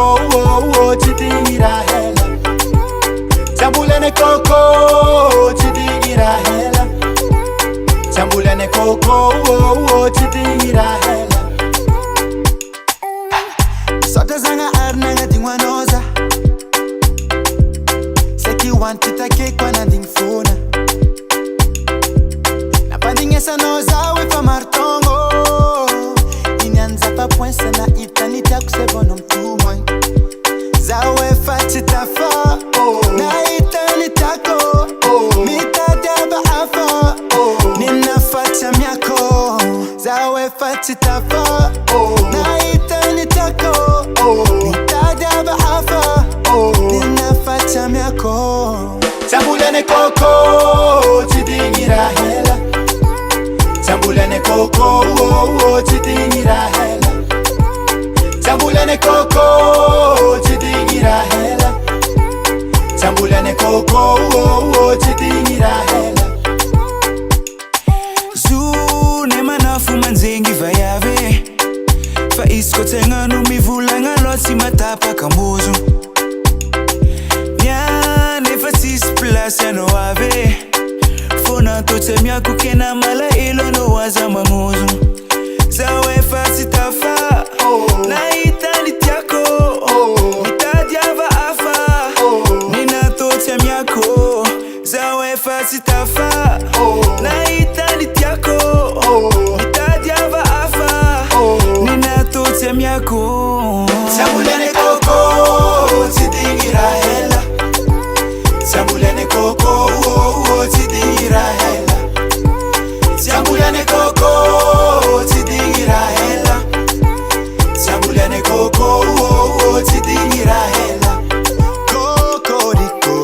koko, chidingira hela. Chambulene koko, chidingira hela. Chambulene koko, chidingira hela. Sote zanga arnanga dingwanoza. Seki wantita kekwa na dingfuna. Napandingesa noza wefa martongo. Inyanza pa pwensa na itanita kusebono mtumwa. Zawe fatitafa na itanitako. Mitadaba afa nina fatia miako. Zawe fatitafa na itanitako. Mitadaba afa nina fatia miako. Chambulene koko, chidingira hela. Chambulene koko, chidingira hela. Chambulene koko, chidingira hela. Chambulene koko, chidingira hela. Zune manafu manzengi vayave. Fa isko tenga numivula ngalotsi matapa kamuzu. Nyane fa 6 plus ya no ave. Fona tote miaku kena mala ilo no waza manguzu. Zawe fa sitafa na itani tiako. Mitadiava afa nina tote miako. Zawe fa sitafa na itani tiako. Mitadiava afa nina tote miako. Chambulene koko, chidingira hela. Chambulene koko, chidingira hela. Chambulene koko, chidingira hela. Chambulene koko, chidingira hela. Kokoriko,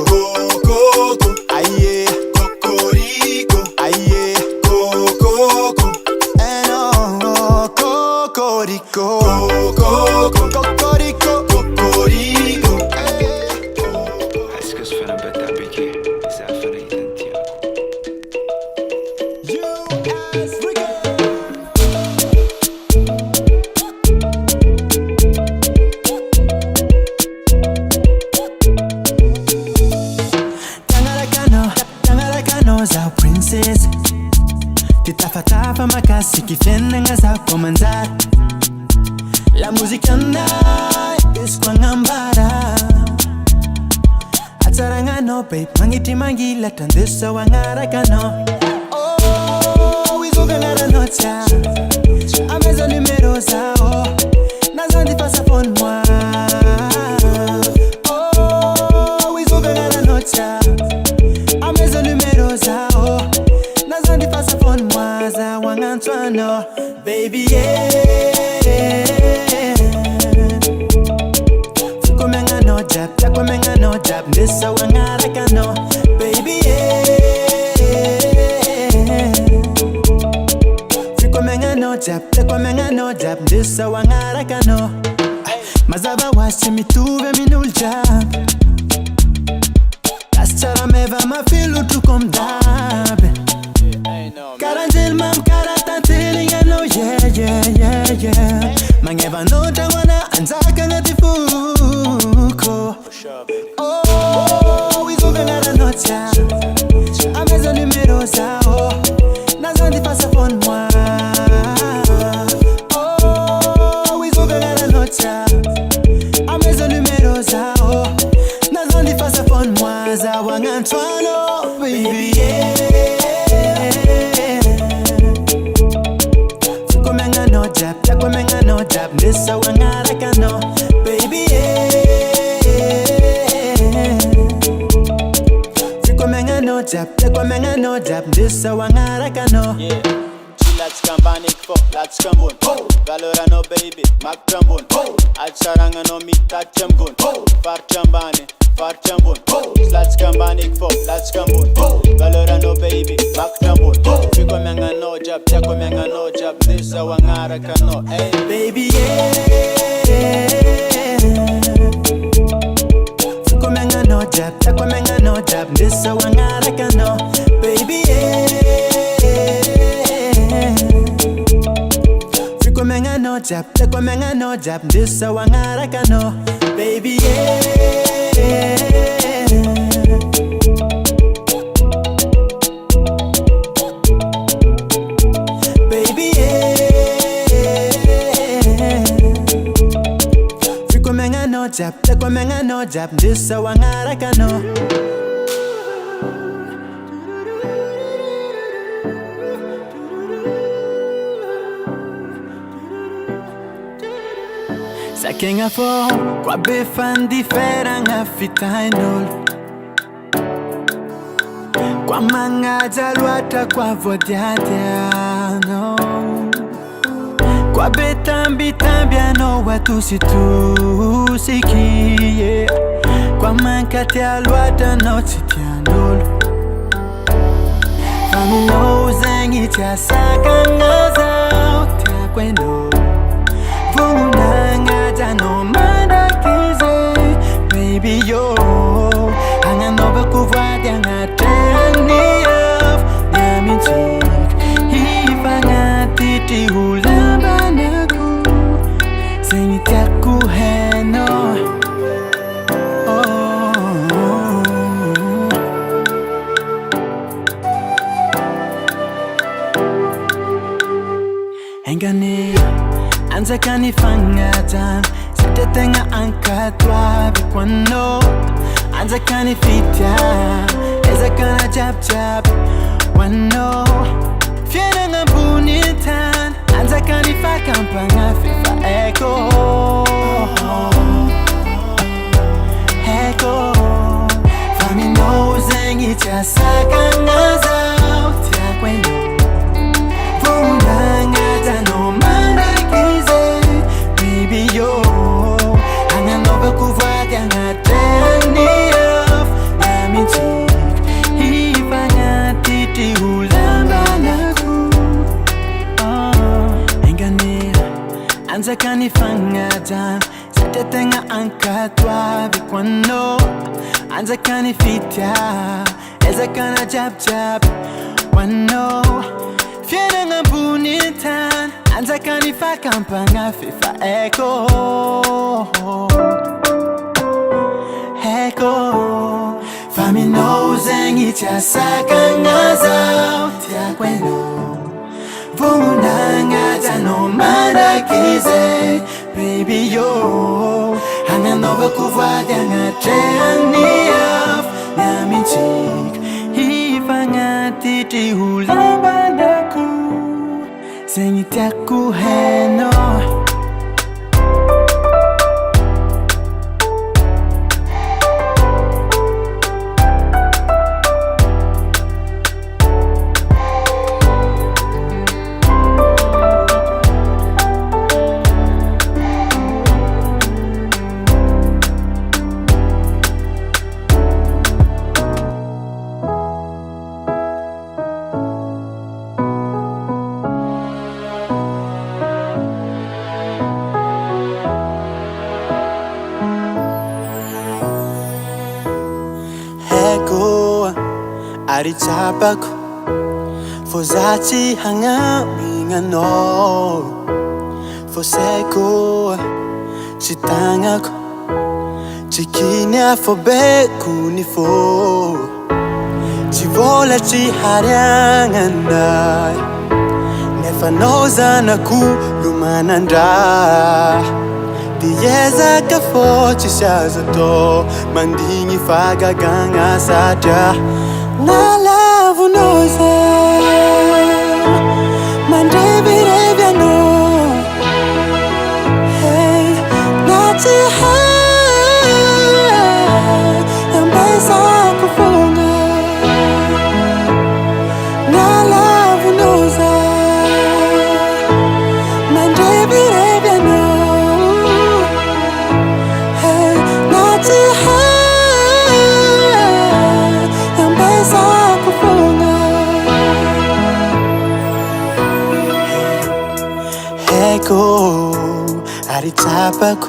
koko, aye. Kokoriko, aye. Koko, eno, kokoriko. Kokoriko, kokoriko. Est-ce que je fais un bête à piquer? Ça fait l'identité. Tangarakano za princess. Titafatapa makasi kifenanga za komanzar. La musica night is kwa ngambara. Atarangano babe, mangiti mangila tandisa wangarakano. Oh, wizuga nota. Ameza numero zao. Nazandi pasa pon moi. Oh, wizuga nota. Ameza numero zao. Nazandi pasa pon moi za wangantuano. Baby yeah. Fukumenga no jab, takumenga no jab. Nisa wangarakano. Baby yeah. Fukumenga no jab, takumenga no jab. Nisa wangarakano. Mazaba washi mituve minul jab. Kaschara meva mafilu tukom dab. Karanjil mam karatantiling ano yeah. Mangeva no jawana anzaka ngatifuko. Oh, wizuga nota. Ameza numero zao. Nazandi pasa pon moi. Oh, wizuga nota. Ameza numero zao. Nazandi pasa pon moi za wangantuano. Baby yeah. Fukumenga no jab, takumenga no jab. Nisa wangarakano. Baby yeah. Fukumenga no jab, takumenga no jab. Nisa wangarakano. Yeah, let's come banik fo, let's come on. Valora no baby, mak tambon. Alcharanga no mita chamgun. Far chambane, far chambon. Let's come banik fo, let's come on. Valora no baby, mak tambon. Fukumenga no jab, takumenga no jab. Nisa wangarakano. Hey Baby yeah. Fukumenga no jab, takumenga no jab. Nisa wangarakano. Baby yeah. jab, tekwa menga no jab, disa wangara kano, baby yeah. Baby yeah. Fikwa menga no jab, tekwa menga no jab, disa wangara kano. Sakenga fo, kwa befan diferanga fitainol. Kwa manga jalwata kwa vodiadiano. Kwa betambi tambiano watu situsikie. Kwa mankati alwata no titianol. Famino zengi tia sakanga zao tia kweno. No matter kize, baby yo. Hanga nova kuvad yang ateni of nyamintik. Hifanga titi hulamba naku. Sengitiaku heno. Engane anza kanifanya jam. Tetenga angkatwa bikwano. Anza kanifita. Eza kana jab jab. Wano. Fiena ngambunitan. Anza kanifa kampanga fifa eko. Eko. Famino zengi chasaka ngazao. Tia kweno. Vunanga jano manda kize. Baby yo. Anza kanifanya jam, tetenga angkatwa bikwano. Anza kanifita, eza kana jab jab. Wano, fiena ngambunitan. Anza kanifa kampanga fifa eko. Eko, famino zengi chasaka ngazao tia kweno. Vunanga jano manda kize, baby yo. Hanga nova kuvad yang ateni of nyamintik. Hifanga titi hulamba naku. Sengitiaku heno. Arichapako Fozati hanga mingano Foseko Chitangako Chikinya fobe kunifo Chivola chiharianganda Nefanoza na kulumananda Dieza kafo chishazato Mandingi fagaganga saja Na love noza Mandebi reviano Hey, nati Yambesa kufunga Na love noza Mandebi reviano Hey, nati Eko Arichapako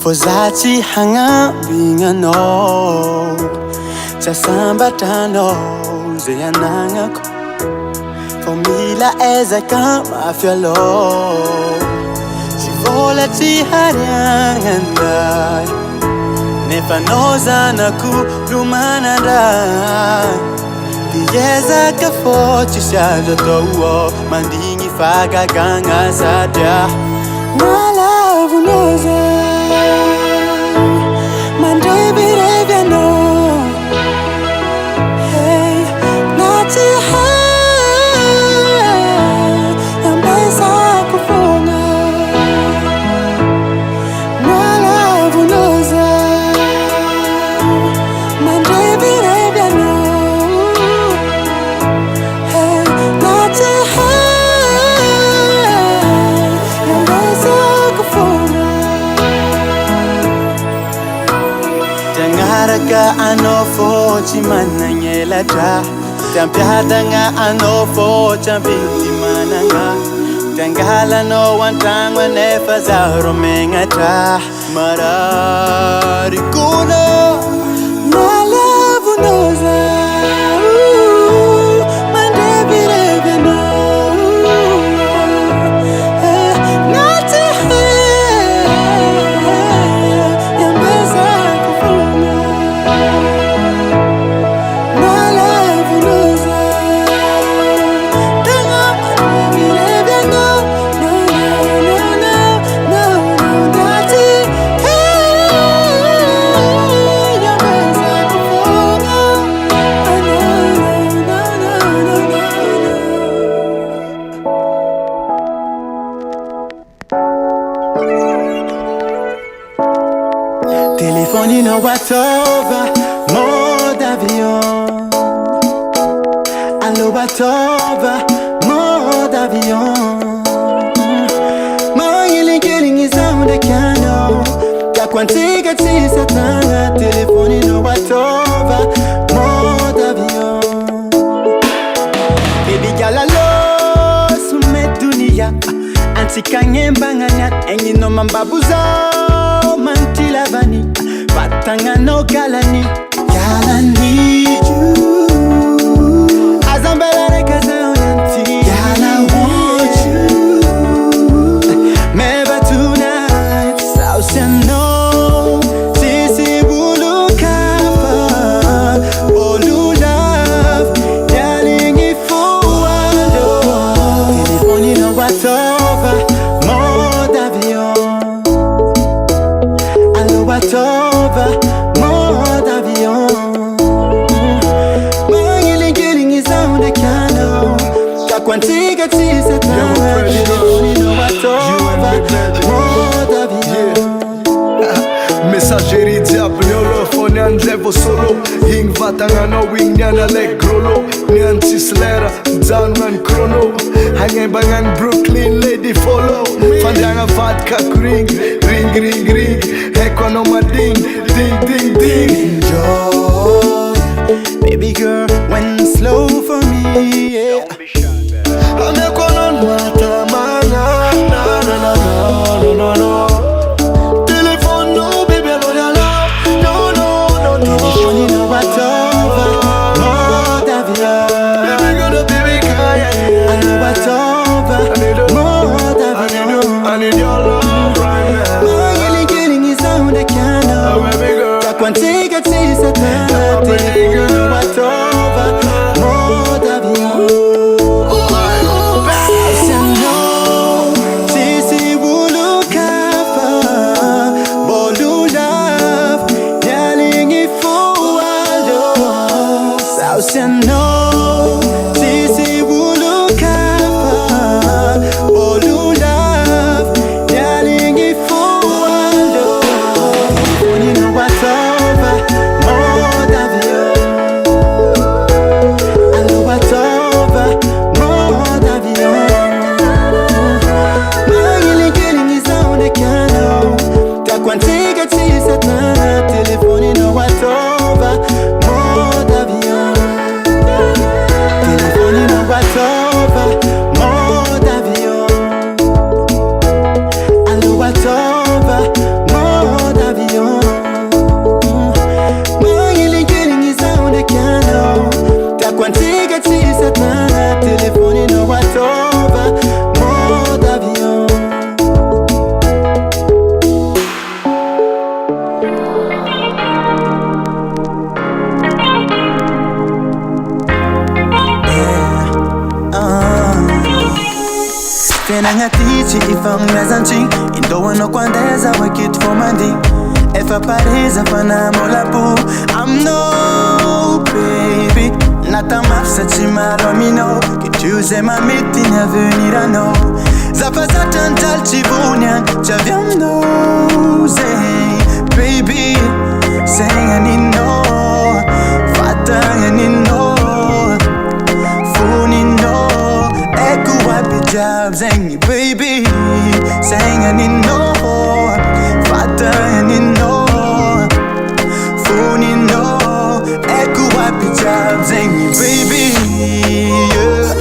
Fozati hanga bingano Chasambatano Zeyanangako Formila eza kama fialo Vola ti harianganda Nefanoza na kurumananda Dieza ka fochi shajo towo Mandingi faga ganga sadya Malavu noza Mandrebi reviano Hey, nati Yambesa kufonga Malavu noza Mandrebi reviano Hey, nati Yambesa kufonga Jangaraka anofo chimananyela ja Jampiadanga anofo champinti mananga Jangala no wantangwa nefa zaro menga ja Marari kuno Malavu noza Mandebi reviano Nati Yambesa kufunga Malavu noza Tenga mandebi reviano No, Nati Yambesa kufunga Telefonino watova mode avion Allo watova mode avion My killing is on the piano Kakwantiga tisa tanga Telefonino watova mode avion Baby gala lo sume dunia Antikanye mbanganya Enyi no mambabuzo Mantila vani Batanga no galani Galani Azambela rekaza onyanti Gala want you Meba tonight Sausiano Sisi bulu kafa Olu love Yalingi fuwalo Telefoni no watova Mode avion Allo watova mode avion My killing is on the piano Kakwantiga tisa tanga Telefoni no watova mode avion Messagerie diable, fone andlevo solo Hing vatanga no wing nyana legrolo Nyan tislera, downrun chrono Hangen bangang Brooklyn lady follow Fandanga vodka ring, ring ring ring Hekwa no ma ding, ding ding ding Enjoy Baby girl, when slow for me, yeah Amekwa non watamanga Na na na na na na Telephone no baby no ya love No no no no Telefoni no watova mode avion Baby girl the baby kaya Allo watova mode avion I need your love right now My killing is on the piano Baby girl Kakwantiga tisa tanga Telefoni watova mode avion Sausiano Sisi bulu kafa Bolu love Yalingi fuwalo Sausiano Sisi bulu kafa Bolu love Yalingi fuwalo Telefoni no watova mode avion Fenangatichi ifamngazanching indoano kwandeza wakit fomandi efa pareza fanamolapu I'm no baby natamafsa chimaromino kituze mamiti na venir à no zapazatan talchivunian chaviamnoze baby senganino fatanganino funino jobs and you baby saying in no father and in no phone in no echo happy jobs and you baby yeah.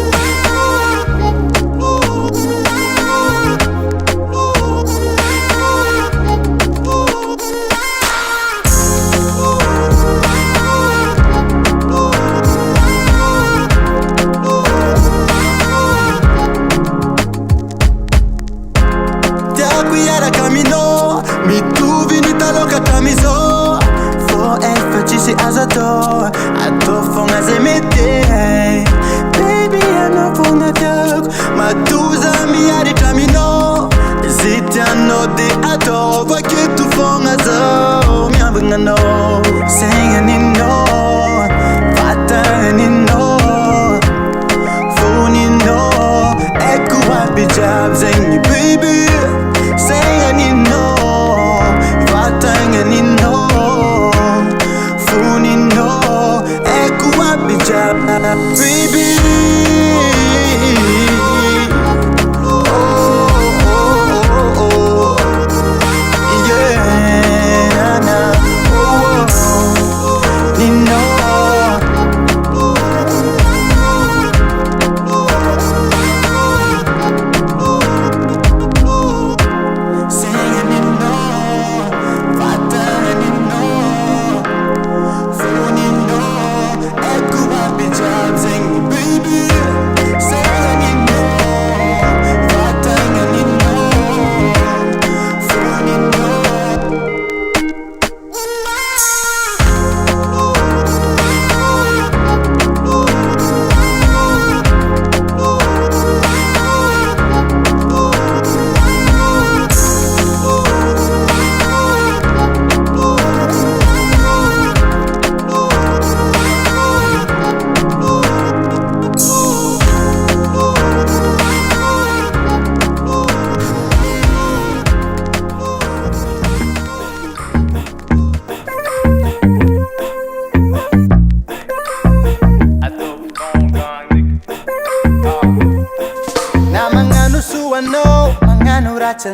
Mi tu vinita loca tamizo For effort ci azato Ato fonga zemete Baby ano fonga tiago Ma tu zami ari tramino Ziti ano de ato Va che tu fonga zo Mi abungano Senga nino Fata nino Funi no Ecco happy jobs and you baby Senga nino Tanganino, funino, ecco abijab, baby. Oh, oh, oh, oh, yeah, na, oh, Nino.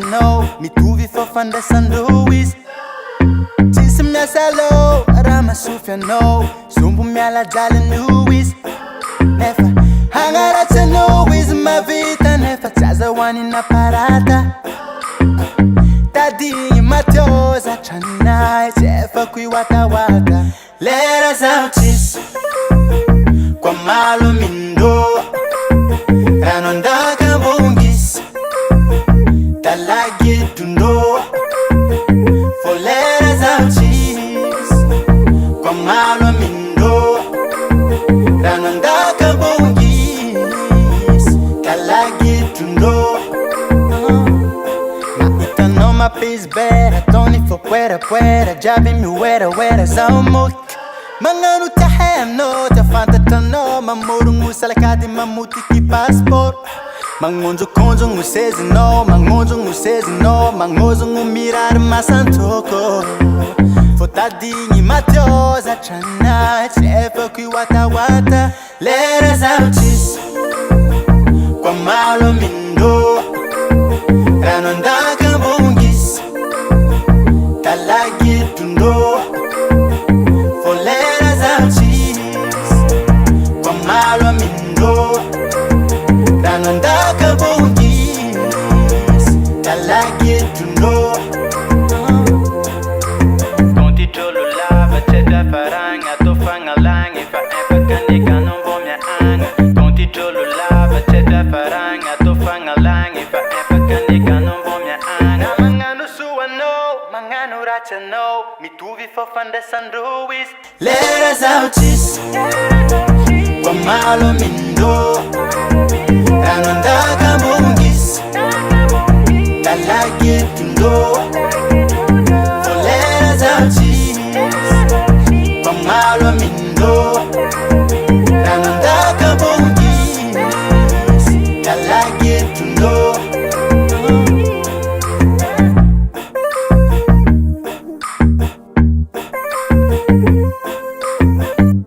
No, mi tuvi for fanda San Luis. Tisi mia salo, rama sufia no. Sumbu mia la jale Luis. Nefa, hangara cha Luis ma vita. Nefa, chaza wani na parata. Tadi matioza chanai. Chefa kui wata wata. Let us out chis. Kwa malo mindo. Ranonda kabungis. Talagi to know for letters out cheese. Kwamalo mindo Ranandaka bongis. Talagi to know Ma ita no ma pis better. Tony for puera puera. Jabi mi wera wera zamok. Manganu tahem no. Tafanta tano. Mamurungu salakadi mamuti ki passport. Mangonjo konjo ngusezi no, mangonjo ngusezi no, mangozo ngumirar masantoko. Fotadingi matioza chana, chefa kui wata wata. Let us out chis. Kwa malo mindo, ranondaka bongis. Talagi tundo, for let us out chis. Kwa malo mindo, ranondaka bongis. Talagi tundo. Conti cholo lava, teta faranga, to fanga lang, if I ever can non vomia anga. Conti cholo lava, teta faranga, to fanga lang, if I ever can non vomia ratchanao mitovy fafandraisandreo izy lera zaho tsisy kwa malo mindo rano andaka mbongisy talaky tindo